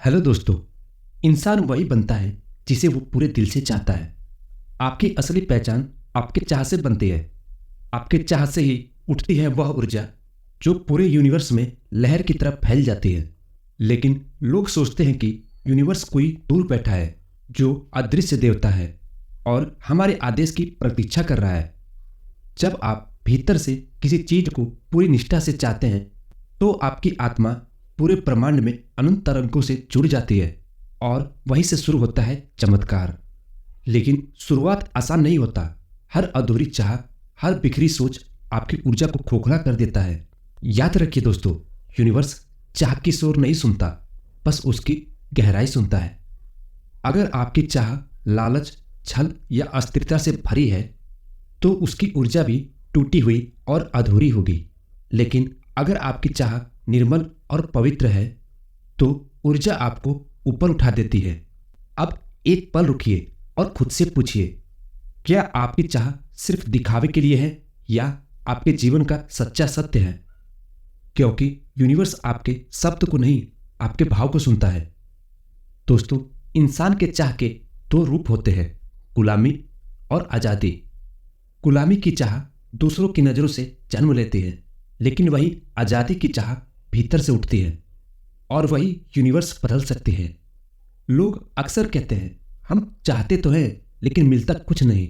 Hello दोस्तों। इंसान वही बनता है जिसे वो पूरे दिल से चाहता है। आपकी असली पहचान आपके चाह से बनती है। आपके चाह से ही उठती है वह ऊर्जा जो पूरे यूनिवर्स में लहर की तरह फैल जाती है। लेकिन लोग सोचते हैं कि यूनिवर्स कोई दूर बैठा है जो अदृश्य देवता है और हमारे आदेश की प्रतीक्षा कर रहा है। जब आप भीतर से किसी चीज को पूरी निष्ठा से चाहते हैं तो आपकी आत्मा पूरे ब्रह्मांड में अनंत तरंगों से जुड़ जाती है और वहीं से शुरू होता है चमत्कार। लेकिन शुरुआत आसान नहीं होता। हर अधूरी चाह, हर बिखरी सोच आपकी ऊर्जा को खोखला कर देता है। याद रखिए दोस्तों, यूनिवर्स चाह की शोर नहीं सुनता, बस उसकी गहराई सुनता है। अगर आपकी चाह लालच, छल या अस्थिरता से भरी है तो उसकी ऊर्जा भी टूटी हुई और अधूरी होगी। लेकिन अगर आपकी चाह निर्मल और पवित्र है तो ऊर्जा आपको ऊपर उठा देती है। अब एक पल रुकिए और खुद से पूछिए, क्या आपकी चाह सिर्फ दिखावे के लिए है या आपके जीवन का सच्चा सत्य है? क्योंकि यूनिवर्स आपके शब्द को नहीं, आपके भाव को सुनता है। दोस्तों, इंसान के चाह के दो रूप होते हैं, गुलामी और आजादी। गुलामी की चाह दूसरों की नजरों से जन्म लेती है, लेकिन वही आजादी की चाह भीतर से उठती है और वही यूनिवर्स बदल सकती है। लोग अक्सर कहते हैं, हम चाहते तो हैं लेकिन मिलता कुछ नहीं।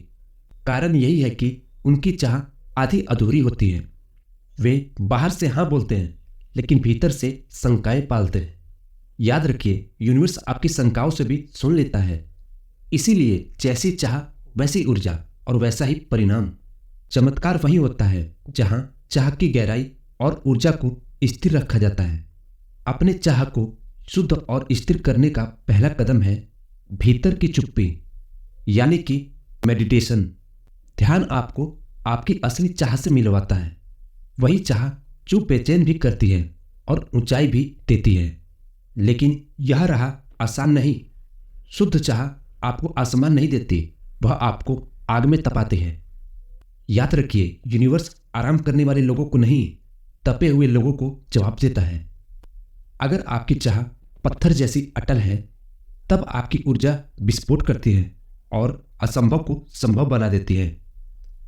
कारण यही है कि उनकी चाह आधी अधूरी होती है। वे बाहर से हाँ बोलते हैं लेकिन भीतर से शंकाएं पालते हैं। याद रखिए, यूनिवर्स आपकी शंकाओं से भी सुन लेता है। इसीलिए जैसी चाह वैसी ऊर्जा और वैसा ही परिणाम। चमत्कार वही होता है जहां चाह की गहराई और ऊर्जा को स्थिर रखा जाता है। अपने चाह को शुद्ध और स्थिर करने का पहला कदम है भीतर की चुप्पी, यानी कि मेडिटेशन। ध्यान आपको आपकी असली चाह से मिलवाता है। वही चाह जो बेचैन भी करती है और ऊंचाई भी देती है। लेकिन यह रहा आसान नहीं। शुद्ध चाह आपको आसमान नहीं देती, वह आपको आग में तपाती है। याद रखिए, यूनिवर्स आराम करने वाले लोगों को नहीं, तपे हुए लोगों को जवाब देता है। अगर आपकी चाह पत्थर जैसी अटल है तब आपकी ऊर्जा विस्फोट करती है और असंभव को संभव बना देती है।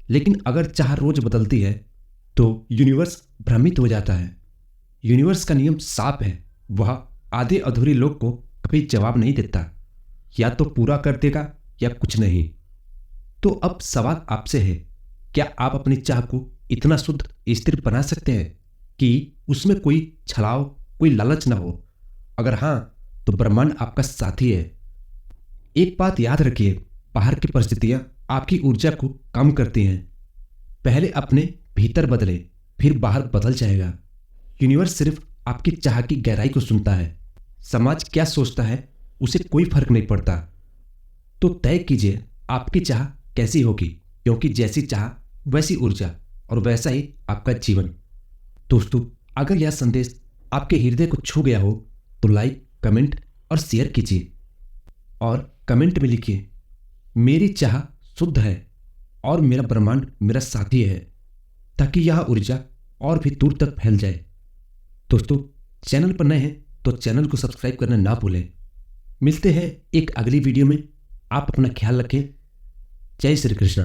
लेकिन अगर चाह रोज बदलती है तो यूनिवर्स भ्रमित हो जाता है। यूनिवर्स का नियम साफ है, वह आधे अधूरे लोग को कभी जवाब नहीं देता। या तो पूरा कर देगा या कुछ नहीं। तो अब सवाल आपसे है, क्या आप अपनी चाह को इतना शुद्ध स्थिर बना सकते हैं कि उसमें कोई छलाव, कोई लालच ना हो? अगर हां, तो ब्रह्मांड आपका साथी है। एक बात याद रखिए, बाहर की परिस्थितियां आपकी ऊर्जा को कम करती हैं। पहले अपने भीतर बदले, फिर बाहर बदल जाएगा। यूनिवर्स सिर्फ आपकी चाह की गहराई को सुनता है। समाज क्या सोचता है उसे कोई फर्क नहीं पड़ता। तो तय कीजिए आपकी चाह कैसी होगी, क्योंकि जैसी चाह वैसी ऊर्जा और वैसा ही आपका जीवन। दोस्तों, अगर यह संदेश आपके हृदय को छू गया हो तो लाइक, कमेंट और शेयर कीजिए। और कमेंट में लिखिए, मेरी चाह शुद्ध है और मेरा ब्रह्मांड मेरा साथी है, ताकि यह ऊर्जा और भी दूर तक फैल जाए। दोस्तों, चैनल पर नए हैं तो चैनल को सब्सक्राइब करना ना भूलें। मिलते हैं एक अगली वीडियो में। आप अपना ख्याल रखें। जय श्री कृष्णा।